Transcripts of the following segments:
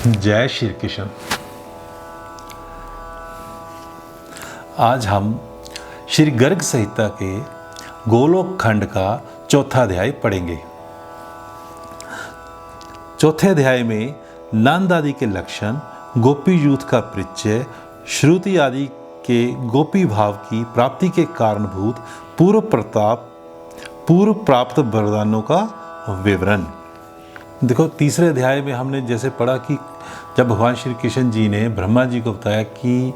जय श्री कृष्ण। आज हम श्री गर्ग संहिता के गोलोक खंड का चौथा अध्याय पढ़ेंगे। चौथे अध्याय में नंद आदि के लक्षण, गोपी यूथ का परिचय, श्रुति आदि के गोपी भाव की प्राप्ति के कारणभूत पूर्व प्राप्त वरदानों का विवरण। देखो, तीसरे अध्याय में हमने जैसे पढ़ा कि जब भगवान श्री कृष्ण जी ने ब्रह्मा जी को बताया कि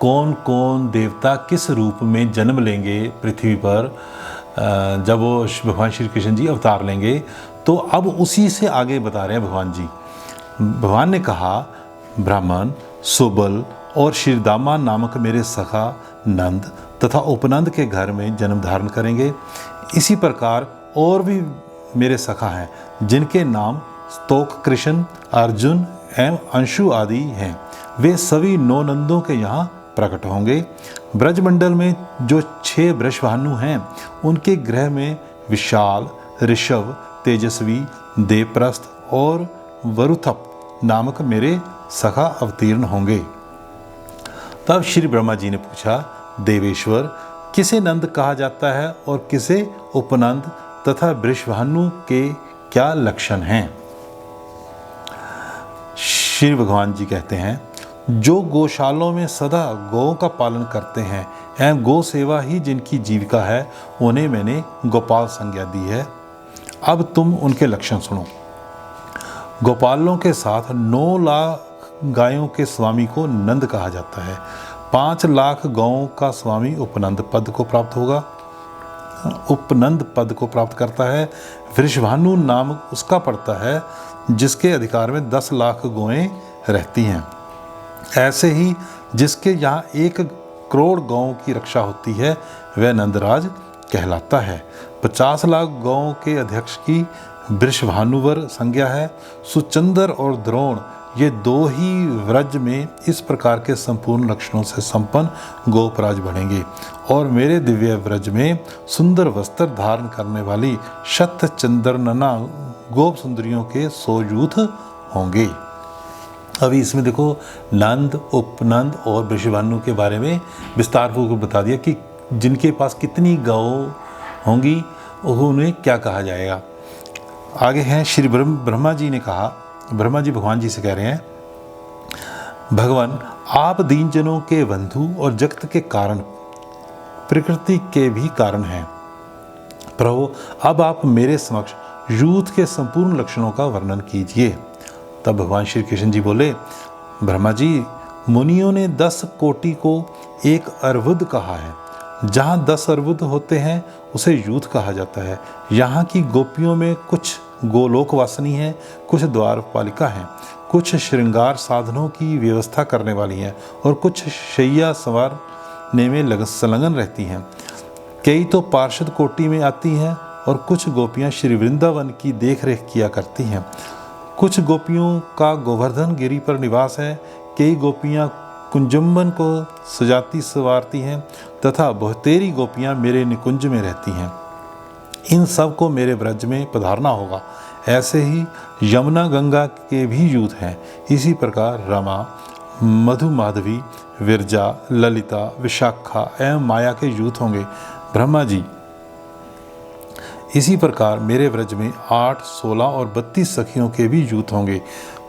कौन कौन देवता किस रूप में जन्म लेंगे पृथ्वी पर, जब वो भगवान श्री कृष्ण जी अवतार लेंगे, तो अब उसी से आगे बता रहे हैं भगवान जी। भगवान ने कहा, ब्राह्मण, सुबल और श्रीदामा नामक मेरे सखा नंद तथा उपनंद के घर में जन्म धारण करेंगे। इसी प्रकार और भी मेरे सखा हैं जिनके नाम स्तोक, कृष्ण, अर्जुन एवं अंशु आदि हैं। वे सभी 9 नंदों के यहाँ प्रकट होंगे। ब्रजमंडल में जो 6 वृषभानु हैं, उनके गृह में विशाल, ऋषभ, तेजस्वी, देवप्रस्थ और वरुथप नामक मेरे सखा अवतीर्ण होंगे। तब श्री ब्रह्मा जी ने पूछा, देवेश्वर, किसे नंद कहा जाता है और किसे उपनंद तथा वृषभानु के क्या लक्षण हैं? श्री भगवान जी कहते हैं, जो गौशालों में सदा गौओं का पालन करते हैं एवं गौ सेवा ही जिनकी जीविका है, उन्हें मैंने गोपाल संज्ञा दी है। अब तुम उनके लक्षण सुनो। गोपालों के साथ 9 लाख गायों के स्वामी को नंद कहा जाता है। 5 लाख गौओं का स्वामी उपनंद पद को प्राप्त करता है। वृषभानु नाम उसका पड़ता है जिसके अधिकार में 10 लाख गौएं रहती हैं। ऐसे ही जिसके यहाँ 1 करोड़ गौओं की रक्षा होती है, वह नंदराज कहलाता है। 50 लाख गौओं के अध्यक्ष की वृषभानुवर संज्ञा है। सुचंदर और द्रोण, ये 2 ही व्रज में इस प्रकार के संपूर्ण लक्षणों से संपन्न गोपराज बनेंगे और मेरे दिव्य व्रज में सुंदर वस्त्र धारण करने वाली शत चंद्रनना गोप सुंदरियों के 100 यूथ होंगे। अभी इसमें देखो, नंद, उपनंद और वृषभानु के बारे में विस्तार पूर्वक बता दिया कि जिनके पास कितनी गौ होंगी, उन्हें क्या कहा जाएगा। आगे हैं, श्री ब्रह्मा जी ने कहा, ब्रह्मा जी भगवान जी से कह रहे हैं, भगवान, आप दीन जनों के बंधु और जगत के कारण, प्रकृति के भी कारण हैं। प्रभु, अब आप मेरे समक्ष यूथ के संपूर्ण लक्षणों का वर्णन कीजिए। तब भगवान श्री कृष्ण जी बोले, ब्रह्मा जी, मुनियों ने 10 कोटि को 1 अर्बुद कहा है। जहाँ 10 अर्बुद होते हैं उसे यूथ कहा जाता है। यहाँ की गोपियों में कुछ गोलोकवासिनी हैं, कुछ द्वारपालिका हैं, कुछ श्रृंगार साधनों की व्यवस्था करने वाली हैं और कुछ शैया संवारने में संलग्न रहती हैं। कई तो पार्षद कोटि में आती हैं और कुछ गोपियाँ श्री वृंदावन की देखरेख किया करती हैं। कुछ गोपियों का गोवर्धन गिरी पर निवास है। कई गोपियाँ कुंजम्बन को सजाती संवारती हैं तथा बहुतेरी गोपियाँ मेरे निकुंज में रहती हैं। इन सब को मेरे व्रज में पधारना होगा। ऐसे ही यमुना गंगा के भी यूथ हैं। इसी प्रकार रमा, मधु, माधवी, विरजा, ललिता, विशाखा एवं माया के यूथ होंगे। ब्रह्मा जी, इसी प्रकार मेरे व्रज में 8, 16 और 32 सखियों के भी यूथ होंगे।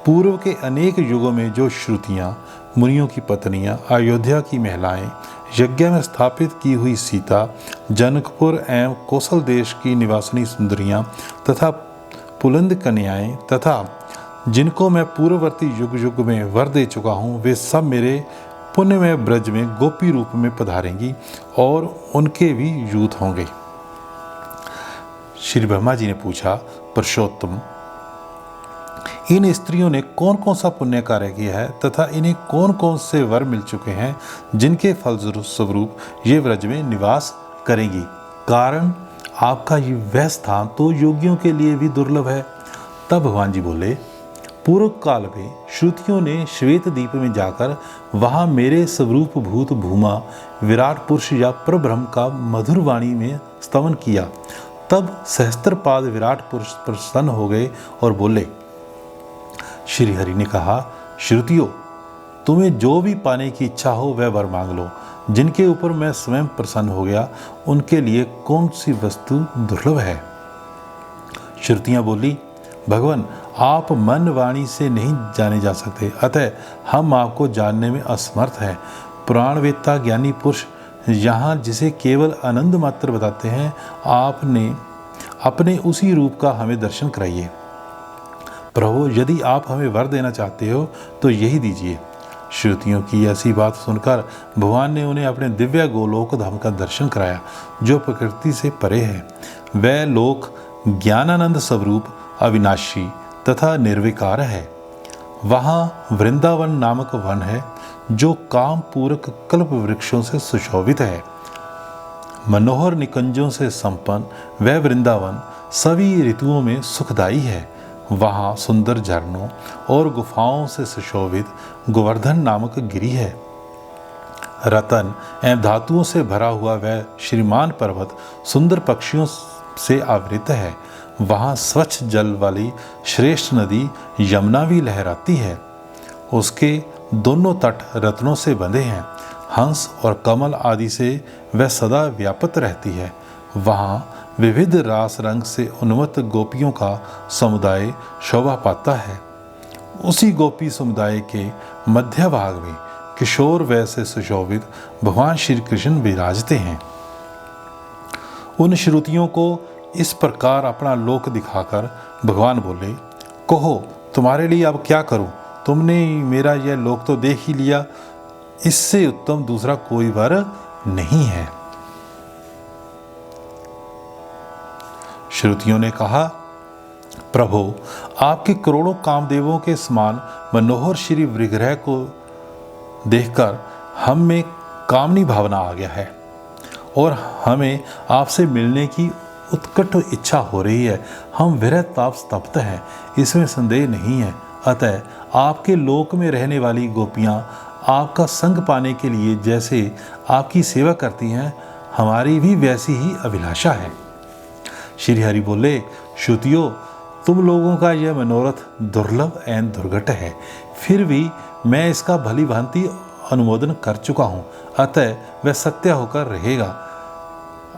पूर्व के अनेक युगों में जो श्रुतियाँ, मुनियों की पत्नियाँ, अयोध्या की महिलाएं, यज्ञ में स्थापित की हुई सीता, जनकपुर एवं कौशल देश की निवासिनी सुंदरियाँ तथा पुलंद कन्याएं तथा जिनको मैं पूर्ववर्ती युग युग में वर दे चुका हूँ, वे सब मेरे पुण्यमय ब्रज में गोपी रूप में पधारेंगी और उनके भी यूथ होंगे। श्री ब्रह्मा जी ने पूछा, पुरुषोत्तम, इन स्त्रियों ने कौन कौन सा पुण्य कार्य किया है तथा इन्हें कौन कौन से वर मिल चुके हैं जिनके फलस्वरूप ये व्रज में निवास करेंगी? कारण आपका ये वह स्थान तो योगियों के लिए भी दुर्लभ है। तब भगवान जी बोले, पूर्व काल में श्रुतियों ने श्वेत द्वीप में जाकर वहाँ मेरे स्वरूप भूत भूमा विराट पुरुष या परब्रह्म का मधुर वाणी में स्तवन किया। तब सहस्त्रपाद विराट पुरुष प्रसन्न हो गए और बोले, श्री हरि ने कहा, श्रुतियों, तुम्हें जो भी पाने की इच्छा हो वह वर मांग लो। जिनके ऊपर मैं स्वयं प्रसन्न हो गया उनके लिए कौन सी वस्तु दुर्लभ है? श्रुतियाँ बोली, भगवान, आप मन वाणी से नहीं जाने जा सकते, अतः हम आपको जानने में असमर्थ हैं। पुराणवेत्ता ज्ञानी पुरुष यहाँ जिसे केवल आनंद मात्र बताते हैं, आपने अपने उसी रूप का हमें दर्शन कराइए। प्रभु, यदि आप हमें वर देना चाहते हो तो यही दीजिए। श्रुतियों की ऐसी बात सुनकर भगवान ने उन्हें अपने दिव्य गोलोक धाम का दर्शन कराया, जो प्रकृति से परे है। वह लोक ज्ञानानंद स्वरूप, अविनाशी तथा निर्विकार है। वहाँ वृंदावन नामक वन है, जो काम पूरक कल्प वृक्षों से सुशोभित है। मनोहर निकुंजों से संपन्न वह वृंदावन सभी ऋतुओं में सुखदायी है। वहाँ सुंदर झरनों और गुफाओं से सुशोभित गोवर्धन नामक गिरी है। रतन एवं धातुओं से भरा हुआ वह श्रीमान पर्वत सुंदर पक्षियों से आवृत है। वहाँ स्वच्छ जल वाली श्रेष्ठ नदी यमुना भी लहराती है। उसके दोनों तट रत्नों से बंधे हैं। हंस और कमल आदि से वह सदा व्याप्त रहती है। वहाँ विविध रास रंग से उन्मत्त गोपियों का समुदाय शोभा पाता है। उसी गोपी समुदाय के मध्य भाग में किशोर वय से सुशोभित भगवान श्री कृष्ण विराजते हैं। उन श्रुतियों को इस प्रकार अपना लोक दिखाकर भगवान बोले, कहो तुम्हारे लिए अब क्या करूं? तुमने मेरा यह लोक तो देख ही लिया, इससे उत्तम दूसरा कोई वर नहीं है। श्रुतियों ने कहा, प्रभु, आपके करोड़ों कामदेवों के समान मनोहर श्री विग्रह को देखकर हम में कामनी भावना आ गया है और हमें आपसे मिलने की उत्कट इच्छा हो रही है। हम विरह ताप स्तब्ध हैं, इसमें संदेह नहीं है। अतः आपके लोक में रहने वाली गोपियाँ आपका संग पाने के लिए जैसे आपकी सेवा करती हैं, हमारी भी वैसी ही अभिलाषा है। श्री हरि बोले, श्रुतियों, तुम लोगों का यह मनोरथ दुर्लभ एवं दुर्घट है, फिर भी मैं इसका भली भांति अनुमोदन कर चुका हूँ, अतः वह सत्य होकर रहेगा।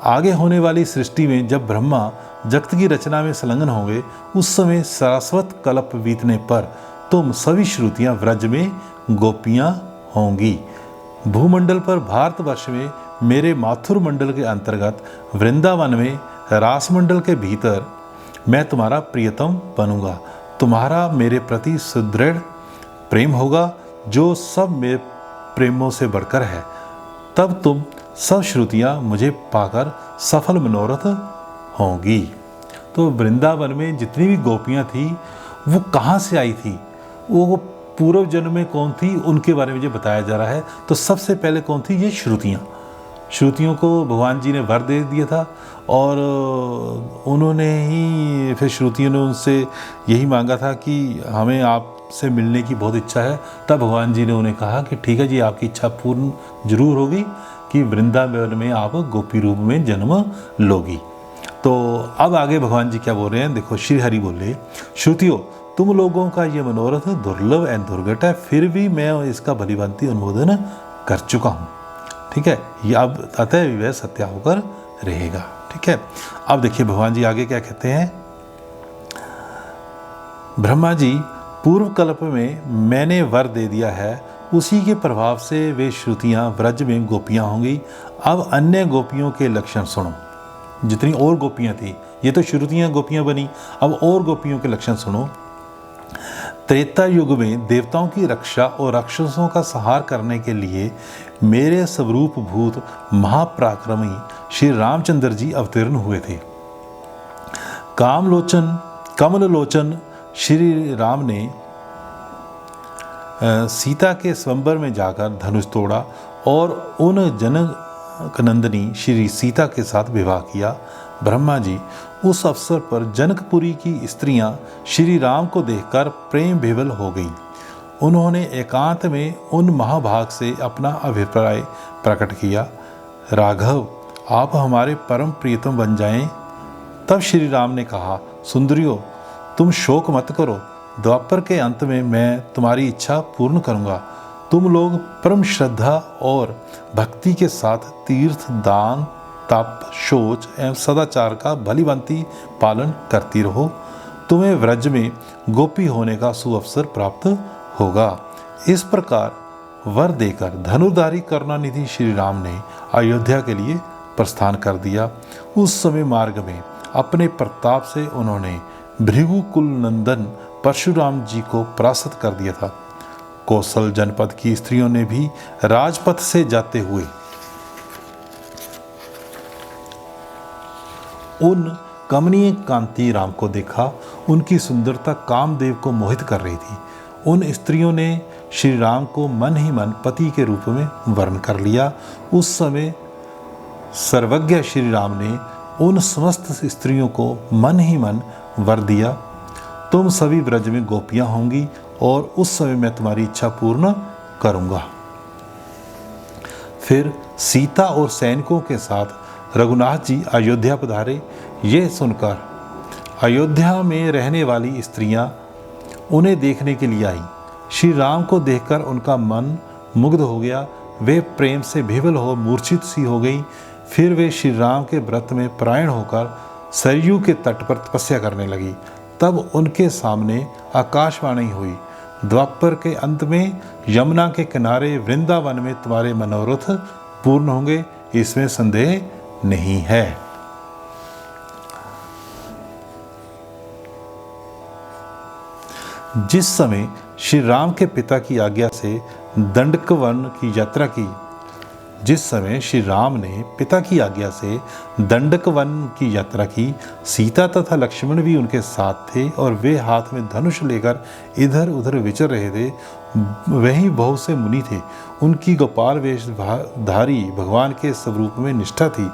आगे होने वाली सृष्टि में जब ब्रह्मा जगत की रचना में संलग्न होंगे, उस समय सारस्वत कल्प बीतने पर तुम सभी श्रुतियाँ व्रज में गोपियाँ होंगी। भूमंडल पर भारतवर्ष में मेरे माथुर मंडल के अंतर्गत वृंदावन में रास मंडल के भीतर मैं तुम्हारा प्रियतम बनूंगा। तुम्हारा मेरे प्रति सुदृढ़ प्रेम होगा, जो सब मेरे प्रेमों से बढ़कर है। तब तुम सब श्रुतियाँ मुझे पाकर सफल मनोरथ होंगी। तो वृंदावन में जितनी भी गोपियाँ थी वो कहाँ से आई थी, वो पूर्व जन्म में कौन थी, उनके बारे में जो बताया जा रहा है। तो सबसे पहले कौन थी? ये श्रुतियाँ। श्रुतियों को भगवान जी ने वर दे दिया था और उन्होंने ही फिर श्रुतियों ने उनसे यही मांगा था कि हमें आपसे मिलने की बहुत इच्छा है। तब भगवान जी ने उन्हें कहा कि ठीक है जी, आपकी इच्छा पूर्ण जरूर होगी कि वृंदावन में आप गोपी रूप में जन्म लोगी। तो अब आगे भगवान जी क्या बोल रहे हैं, देखो। श्री हरि बोले, श्रुतियों, तुम लोगों का ये मनोरथ दुर्लभ एवं दुर्घट है, फिर भी मैं इसका भलीभांति अनुमोदन कर चुका हूँ। ठीक है, ये अब अतः वह सत्य होकर रहेगा। ठीक है, अब देखिए भगवान जी आगे क्या कहते हैं। ब्रह्मा जी, पूर्व कल्प में मैंने वर दे दिया है, उसी के प्रभाव से वे श्रुतियाँ व्रज में गोपियाँ होंगी। अब अन्य गोपियों के लक्षण सुनो। जितनी और गोपियाँ थी, ये तो श्रुतियाँ गोपियाँ बनी, अब और गोपियों के लक्षण सुनो। त्रेता युग में देवताओं की रक्षा और राक्षसों का संहार करने के लिए मेरे स्वरूप भूत महापराक्रमी श्री रामचंद्र जी अवतीर्ण हुए थे। कमल लोचन श्री राम ने सीता के स्वयंवर में जाकर धनुष तोड़ा और उन जनक नंदिनी श्री सीता के साथ विवाह किया। ब्रह्मा जी, उस अवसर पर जनकपुरी की स्त्रियां श्री राम को देखकर प्रेम विवल हो गईं। उन्होंने एकांत में उन महाभाग से अपना अभिप्राय प्रकट किया, राघव, आप हमारे परम प्रियतम बन जाएं। तब श्री राम ने कहा, सुंदरियों, तुम शोक मत करो, द्वापर के अंत में मैं तुम्हारी इच्छा पूर्ण करूँगा। तुम लोग परम श्रद्धा और भक्ति के साथ तीर्थ, दान, तप, शौच एवं सदाचार का भलीभांति पालन करती रहो। तुम्हें व्रज में गोपी होने का सुअवसर प्राप्त होगा। इस प्रकार वर देकर धनुर्धारी करुणानिधि श्री राम ने अयोध्या के लिए प्रस्थान कर दिया। उस समय मार्ग में अपने प्रताप से उन्होंने भृगुकुल नंदन परशुराम जी को परास्त कर दिया था। कौशल जनपद की स्त्रियों ने भी राजपथ से जाते हुए उन कमनीय कांति राम को देखा। उनकी सुंदरता कामदेव को मोहित कर रही थी। उन स्त्रियों ने श्री राम को मन ही मन पति के रूप में वर्ण कर लिया। उस समय सर्वज्ञ श्री राम ने उन समस्त स्त्रियों को मन ही मन वर दिया, तुम सभी ब्रज में गोपियां होंगी और उस समय मैं तुम्हारी इच्छा पूर्ण करूंगा। फिर सीता और सैनिकों के साथ रघुनाथ जी अयोध्या पधारे। ये सुनकर अयोध्या में रहने वाली स्त्रियां उन्हें देखने के लिए आईं। श्री राम को देखकर उनका मन मुग्ध हो गया। वे प्रेम से विह्वल हो मूर्छित सी हो गई। फिर वे श्री राम के व्रत में परायण होकर सरयू के तट पर तपस्या करने लगी। तब उनके सामने आकाशवाणी हुई, द्वापर के अंत में यमुना के किनारे वृंदावन में तुम्हारे मनोरथ पूर्ण होंगे, इसमें संदेह नहीं है। जिस समय श्री राम के पिता की आज्ञा से दंडकवन की यात्रा की जिस समय श्री राम ने पिता की आज्ञा से दंडकवन की यात्रा की, सीता तथा लक्ष्मण भी उनके साथ थे और वे हाथ में धनुष लेकर इधर उधर विचर रहे थे। वहीं बहुत से मुनि थे। उनकी गोपाल वेशधारी भगवान के स्वरूप में निष्ठा थी।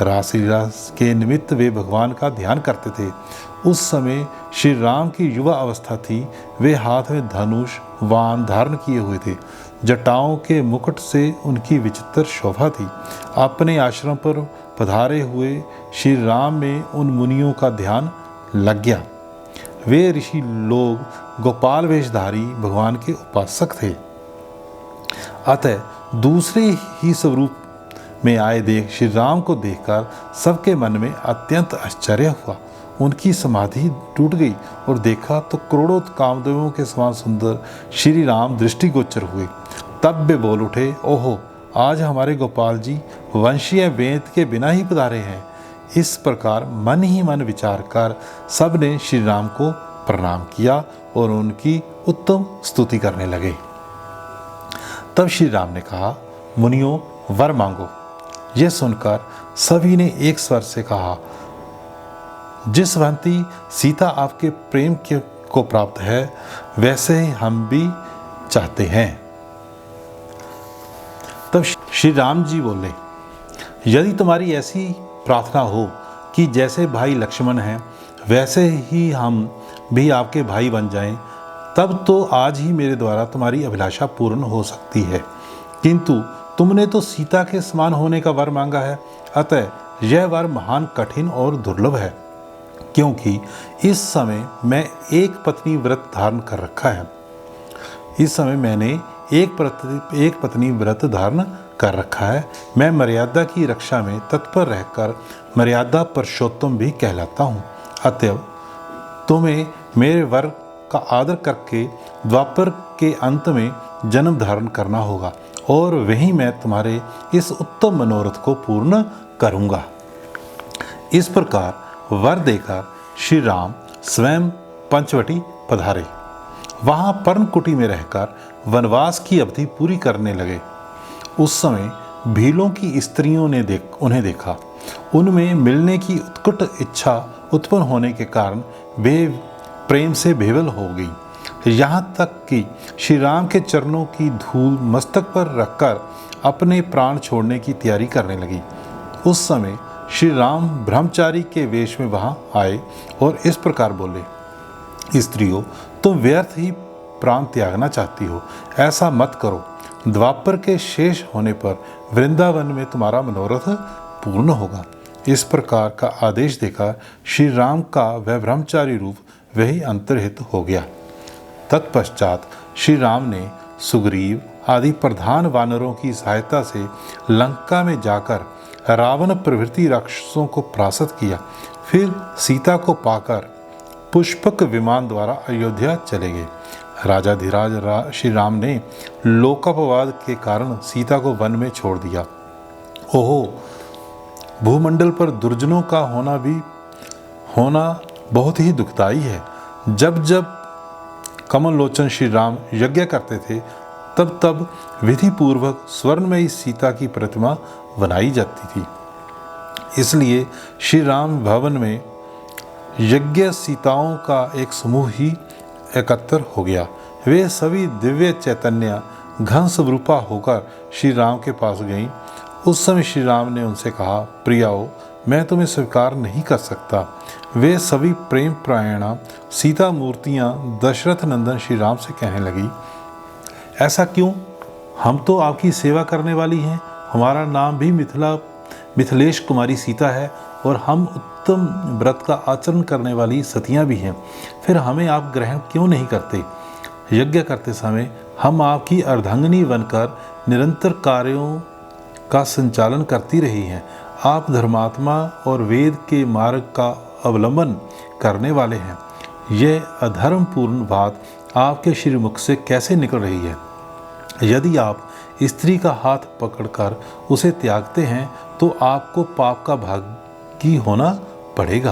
रासलीला के निमित्त वे भगवान का ध्यान करते थे। उस समय श्री राम की युवा अवस्था थी। वे हाथ में धनुष वाण धारण किए हुए थे। जटाओं के मुकुट से उनकी विचित्र शोभा थी। अपने आश्रम पर पधारे हुए श्री राम में उन मुनियों का ध्यान लग गया। वे ऋषि लोग गोपाल वेशधारी भगवान के उपासक थे। अतः दूसरे ही स्वरूप में आए देख श्री राम को देखकर सबके मन में अत्यंत आश्चर्य हुआ। उनकी समाधि टूट गई और देखा तो करोड़ों कामदेवों के समान सुंदर श्री राम दृष्टिगोचर हुए। तब वे बोल उठे, ओहो, आज हमारे गोपाल जी वंशीय वेद के बिना ही पधारे हैं। इस प्रकार मन ही मन विचार कर सब ने श्री राम को प्रणाम किया और उनकी उत्तम स्तुति करने लगे। तब श्री राम ने कहा, मुनियों, वर मांगो। यह सुनकर सभी ने एक स्वर से कहा, जिस भांति सीता आपके प्रेम को प्राप्त है, वैसे ही हम भी चाहते हैं। तब श्री राम जी बोले, यदि तुम्हारी ऐसी प्रार्थना हो कि जैसे भाई लक्ष्मण हैं वैसे ही हम भी आपके भाई बन जाएं, तब तो आज ही मेरे द्वारा तुम्हारी अभिलाषा पूर्ण हो सकती है। किंतु तुमने तो सीता के समान होने का वर मांगा है, अतः यह वर महान कठिन और दुर्लभ है, क्योंकि इस समय मैं एक पत्नी व्रत धारण कर रखा है। इस समय मैंने एक पत्नी व्रत धारण कर रखा है। मैं मर्यादा की रक्षा में तत्पर रहकर मर्यादा पुरुषोत्तम भी कहलाता हूँ। अतएव तुम्हें मेरे वर का आदर करके द्वापर के अंत में जन्म धारण करना होगा और वहीं मैं तुम्हारे इस उत्तम मनोरथ को पूर्ण करूँगा। इस प्रकार वर देकर श्री राम स्वयं पंचवटी पधारे। वहाँ पर्णकुटी में रहकर वनवास की अवधि पूरी करने लगे। उस समय भीलों की स्त्रियों ने उन्हें देखा। उनमें मिलने की उत्कट इच्छा उत्पन्न होने के कारण वे प्रेम से विह्वल हो गई। यहाँ तक कि श्री राम के चरणों की धूल मस्तक पर रखकर अपने प्राण छोड़ने की तैयारी करने लगी। उस समय श्री राम ब्रह्मचारी के वेश में वहाँ आए और इस प्रकार बोले, स्त्रियों, तुम व्यर्थ ही प्राण त्यागना चाहती हो, ऐसा मत करो। द्वापर के शेष होने पर वृंदावन में तुम्हारा मनोरथ पूर्ण होगा। इस प्रकार का आदेश देकर श्री राम का वह ब्रह्मचारी रूप वही अंतर्हित हो गया। तत्पश्चात श्री राम ने सुग्रीव आदि प्रधान वानरों की सहायता से लंका में जाकर रावण प्रभृति राक्षसों को परास्त किया। फिर सीता को पाकर पुष्पक विमान द्वारा अयोध्या चले गए। राजा धीराज श्री राम ने लोकापवाद के कारण सीता को वन में छोड़ दिया। ओहो, भूमंडल पर दुर्जनों का होना बहुत ही दुखदाई है। जब जब कमल लोचन श्री राम यज्ञ करते थे तब तब विधि पूर्वक स्वर्णमयी सीता की प्रतिमा बनाई जाती थी। इसलिए श्री राम भवन में यज्ञ सीताओं का एक समूह ही एकत्र हो गया। वे सभी दिव्य चैतन्य घन स्वरूपा होकर श्री राम के पास गईं। उस समय श्री राम ने उनसे कहा, प्रियाओ, मैं तुम्हें स्वीकार नहीं कर सकता। वे सभी प्रेम प्रायणा सीता मूर्तियाँ दशरथ नंदन श्री राम से कहने लगी, ऐसा क्यों? हम तो आपकी सेवा करने वाली हैं। हमारा नाम भी मिथिलेश कुमारी सीता है और हम उत्तम व्रत का आचरण करने वाली सतियाँ भी हैं। फिर हमें आप ग्रहण क्यों नहीं करते? यज्ञ करते समय हम आपकी अर्धांगिनी बनकर निरंतर कार्यों का संचालन करती रही हैं। आप धर्मात्मा और वेद के मार्ग का अवलंबन करने वाले हैं। यह अधर्मपूर्ण बात आपके श्रीमुख से कैसे निकल रही है? यदि आप स्त्री का हाथ पकड़कर उसे त्यागते हैं तो आपको पाप का भागी होना पड़ेगा।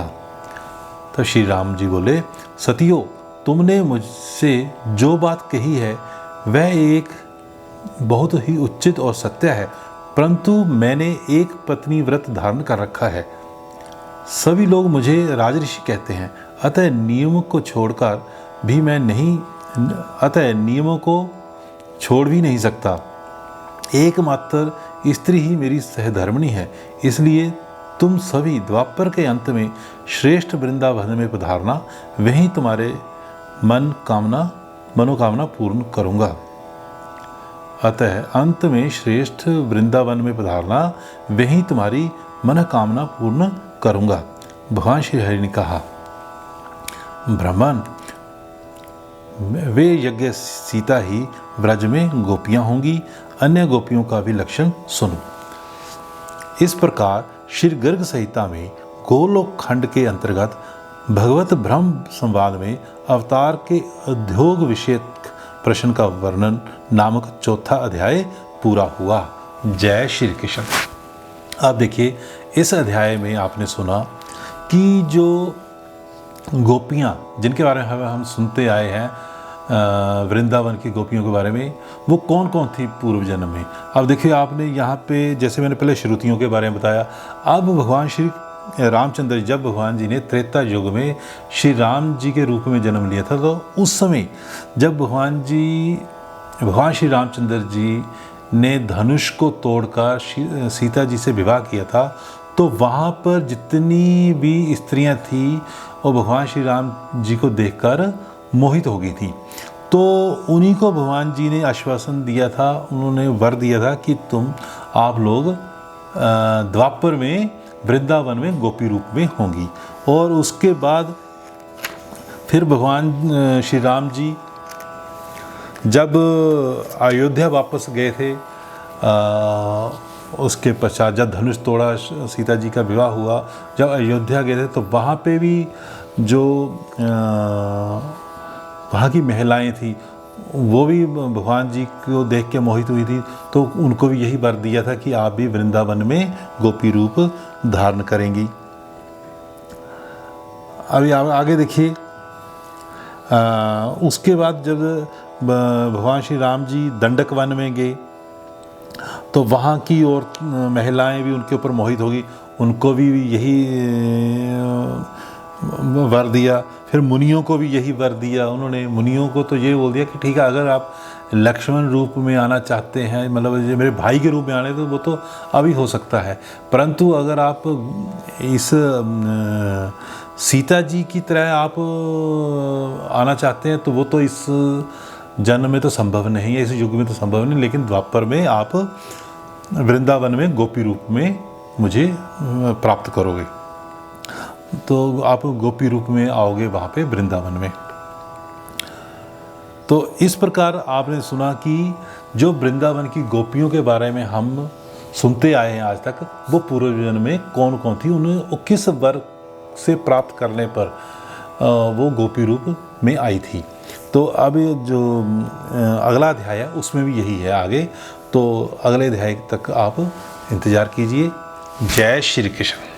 तो श्री राम जी बोले, सतियो, तुमने मुझसे जो बात कही है वह एक बहुत ही उचित और सत्य है, परंतु मैंने एक पत्नी व्रत धारण कर रखा है। सभी लोग मुझे राजऋषि कहते हैं, अतः नियम को छोड़ भी नहीं सकता। एकमात्र स्त्री ही मेरी सहधर्मिणी है। इसलिए तुम सभी द्वापर के अंत में श्रेष्ठ वृंदावन में पधारना, वहीं तुम्हारे मनोकामना पूर्ण करूँगा। अतः अंत में श्रेष्ठ वृंदावन में पधारना, वहीं तुम्हारी मनोकामना पूर्ण करूँगा। भगवान श्री हरि ने कहा, ब्राह्मण, वे यज्ञ सीता ही व्रज में गोपियाँ होंगी। अन्य गोपियों का भी लक्षण सुनो। इस प्रकार श्री गर्ग संहिता में गोलोक खंड के अंतर्गत भगवत ब्रह्म संवाद में अवतार के उद्योग विषयक प्रश्न का वर्णन नामक चौथा अध्याय पूरा हुआ। जय श्री कृष्ण। अब देखिए, इस अध्याय में आपने सुना कि जो गोपियाँ जिनके बारे में हम सुनते आए हैं, वृंदावन की गोपियों के बारे में, वो कौन कौन थी पूर्व जन्म में। अब देखिए, आपने यहाँ पे जैसे मैंने पहले श्रुतियों के बारे में बताया, अब भगवान श्री रामचंद्र, जब भगवान जी ने त्रेता युग में श्री राम जी के रूप में जन्म लिया था, तो उस समय जब भगवान श्री रामचंद्र जी ने धनुष को तोड़कर सीता जी से विवाह किया था, तो वहाँ पर जितनी भी स्त्रियाँ थीं वो भगवान श्री राम जी को देखकर मोहित हो गई थी। तो उन्हीं को भगवान जी ने आश्वासन दिया था, उन्होंने वर दिया था कि आप लोग द्वापर में वृंदावन में गोपी रूप में होंगी। और उसके बाद फिर भगवान श्री राम जी जब अयोध्या वापस गए थे, उसके पश्चात जब धनुष तोड़ा, सीता जी का विवाह हुआ, जब अयोध्या गए थे, तो वहाँ पे भी जो वहाँ की महिलाएं थी वो भी भगवान जी को देख के मोहित हुई थी। तो उनको भी यही वर दिया था कि आप भी वृंदावन में गोपी रूप धारण करेंगी। अभी आगे देखिए, उसके बाद जब भगवान श्री राम जी दंडक वन में गए तो वहाँ की और महिलाएं भी उनके ऊपर मोहित होगी, उनको भी यही वर दिया। फिर मुनियों को भी यही वर दिया। उन्होंने मुनियों को तो ये बोल दिया कि ठीक है, अगर आप लक्ष्मण रूप में आना चाहते हैं, मतलब ये मेरे भाई के रूप में आने, तो वो तो अभी हो सकता है, परंतु अगर आप इस सीता जी की तरह आप आना चाहते हैं तो वो तो इस जन्म में तो संभव नहीं है, इस युग में तो संभव नहीं, लेकिन द्वापर में आप वृंदावन में गोपी रूप में मुझे प्राप्त करोगे, तो आप गोपी रूप में आओगे वहाँ पे वृंदावन में। तो इस प्रकार आपने सुना कि जो वृंदावन की गोपियों के बारे में हम सुनते आए हैं आज तक, वो पूर्व जन्म में कौन कौन थी, उन्हें वो किस वर से प्राप्त करने पर वो गोपी रूप में आई थी। तो अब जो अगला अध्याय है उसमें भी यही है आगे, तो अगले अध्याय तक आप इंतज़ार कीजिए। जय श्री कृष्ण।